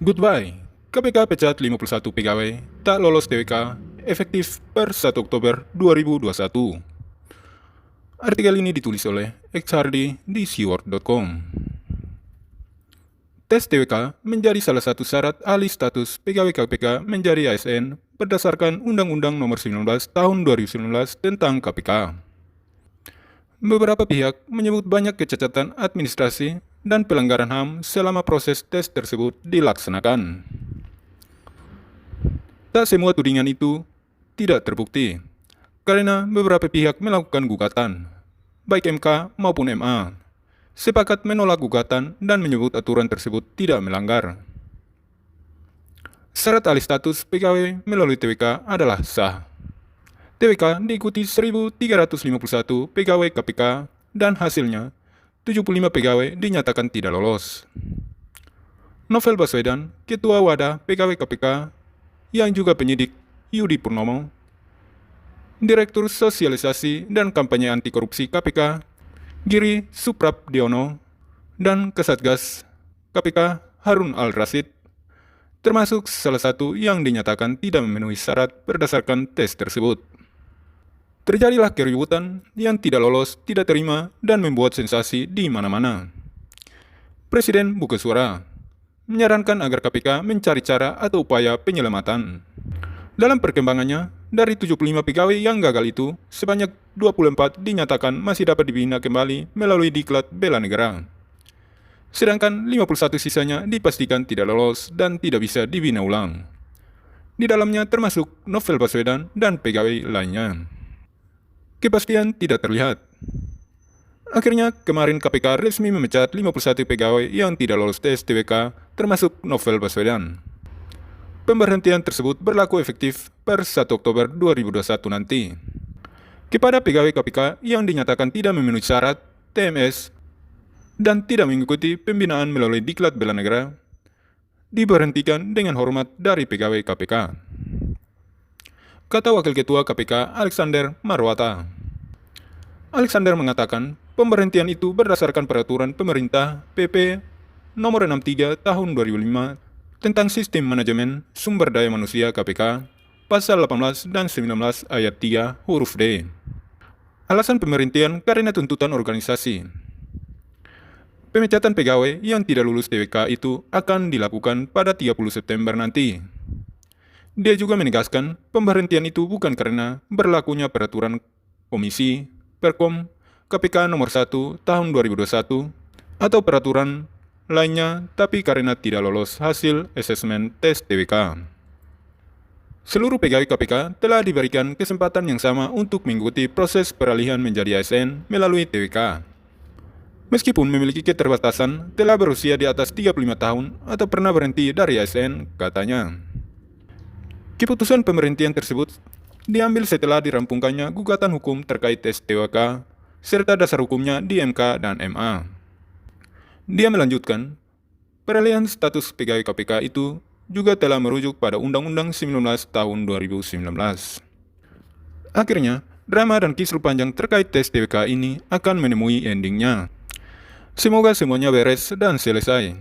Goodbye. KPK pecat 51 pegawai tak lolos TWK efektif per 1 Oktober 2021. Artikel ini ditulis oleh XHardi di seaworld.com. Tes TWK menjadi salah satu syarat alih status pegawai KPK menjadi ASN berdasarkan Undang-Undang Nomor 19 Tahun 2019 tentang KPK. Beberapa pihak menyebut banyak kecacatan administrasi dan pelanggaran HAM selama proses tes tersebut dilaksanakan. Tak semua tudingan itu tidak terbukti, karena beberapa pihak melakukan gugatan, baik MK maupun MA, sepakat menolak gugatan dan menyebut aturan tersebut tidak melanggar. Syarat alih status pegawai melalui TWK adalah sah. TWK diikuti 1.351 pegawai KPK dan hasilnya 75 pegawai dinyatakan tidak lolos. Novel Baswedan, Ketua Wadah Pegawai KPK, yang juga penyidik Yudi Purnomo, Direktur Sosialisasi dan Kampanye Anti Korupsi KPK, Giri Suprabdiono, dan Kasatgas KPK Harun Al-Rasyid, termasuk salah satu yang dinyatakan tidak memenuhi syarat berdasarkan tes tersebut. Terjadilah keributan yang tidak lolos, tidak terima, dan membuat sensasi di mana-mana. Presiden buka suara, menyarankan agar KPK mencari cara atau upaya penyelamatan. Dalam perkembangannya, dari 75 pegawai yang gagal itu, sebanyak 24 dinyatakan masih dapat dibina kembali melalui Diklat Bela Negara. Sedangkan 51 sisanya dipastikan tidak lolos dan tidak bisa dibina ulang. Di dalamnya termasuk Novel Baswedan dan pegawai lainnya. Kepastian tidak terlihat. Akhirnya, kemarin KPK resmi memecat 51 pegawai yang tidak lolos tes TWK, termasuk Novel Baswedan. Pemberhentian tersebut berlaku efektif per 1 Oktober 2021 nanti. Kepada pegawai KPK yang dinyatakan tidak memenuhi syarat TMS dan tidak mengikuti pembinaan melalui Diklat Bela Negara, diberhentikan dengan hormat dari pegawai KPK. Kata Wakil Ketua KPK Alexander Marwata. Alexander mengatakan pemberhentian itu berdasarkan peraturan pemerintah PP Nomor 63 Tahun 2005 tentang Sistem Manajemen Sumber Daya Manusia KPK, Pasal 18 dan 19 Ayat 3 huruf D. Alasan pemberhentian karena tuntutan organisasi. Pemecatan pegawai yang tidak lulus TWK itu akan dilakukan pada 30 September nanti. Dia juga menegaskan pemberhentian itu bukan karena berlakunya peraturan Komisi Perkom KPK Nomor 1 Tahun 2021 atau peraturan lainnya, tapi karena tidak lolos hasil asesmen tes TWK. Seluruh pegawai KPK telah diberikan kesempatan yang sama untuk mengikuti proses peralihan menjadi ASN melalui TWK. Meskipun memiliki keterbatasan, telah berusia di atas 35 tahun atau pernah berhenti dari ASN, katanya. Keputusan pemberhentian tersebut diambil setelah dirampungkannya gugatan hukum terkait tes TWK serta dasar hukumnya di MK dan MA. Dia melanjutkan, peralihan status pegawai KPK itu juga telah merujuk pada Undang-Undang 19 tahun 2019. Akhirnya, drama dan kisruh panjang terkait tes TWK ini akan menemui endingnya. Semoga semuanya beres dan selesai,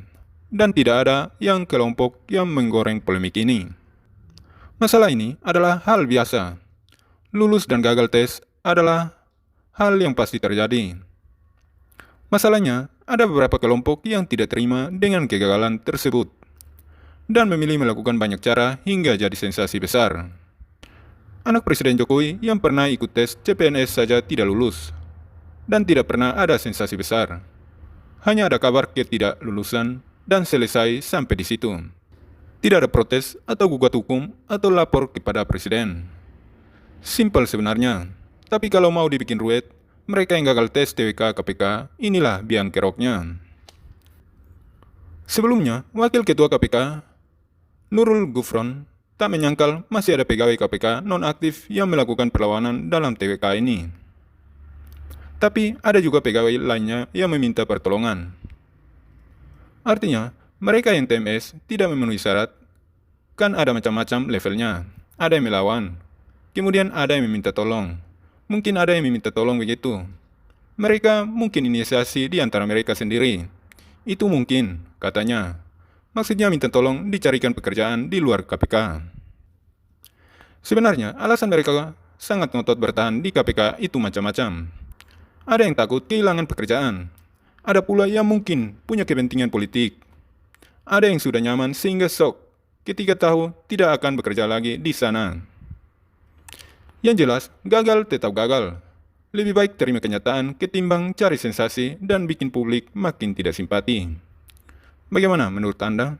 dan tidak ada yang kelompok yang menggoreng polemik ini. Masalah ini adalah hal biasa. Lulus dan gagal tes adalah hal yang pasti terjadi. Masalahnya, ada beberapa kelompok yang tidak terima dengan kegagalan tersebut dan memilih melakukan banyak cara hingga jadi sensasi besar. Anak Presiden Jokowi yang pernah ikut tes CPNS saja tidak lulus dan tidak pernah ada sensasi besar. Hanya ada kabar ketidaklulusan dan selesai sampai di situ. Tidak ada protes atau gugat hukum atau lapor kepada presiden. Simpel sebenarnya, tapi kalau mau dibikin ruwet, mereka yang gagal tes TWK KPK, inilah biang keroknya. Sebelumnya, Wakil Ketua KPK, Nurul Gufron, tak menyangkal masih ada pegawai KPK non-aktif yang melakukan perlawanan dalam TWK ini. Tapi ada juga pegawai lainnya yang meminta pertolongan. Artinya, mereka yang TMS tidak memenuhi syarat, kan ada macam-macam levelnya. Ada yang melawan, kemudian ada yang meminta tolong. Mungkin ada yang meminta tolong begitu. Mereka mungkin inisiasi di antara mereka sendiri. Itu mungkin, katanya. Maksudnya minta tolong dicarikan pekerjaan di luar KPK. Sebenarnya, alasan mereka sangat ngotot bertahan di KPK itu macam-macam. Ada yang takut kehilangan pekerjaan. Ada pula yang mungkin punya kepentingan politik. Ada yang sudah nyaman sehingga shock ketika tahu tidak akan bekerja lagi di sana. Yang jelas, gagal tetap gagal. Lebih baik terima kenyataan ketimbang cari sensasi dan bikin publik makin tidak simpati. Bagaimana menurut Anda?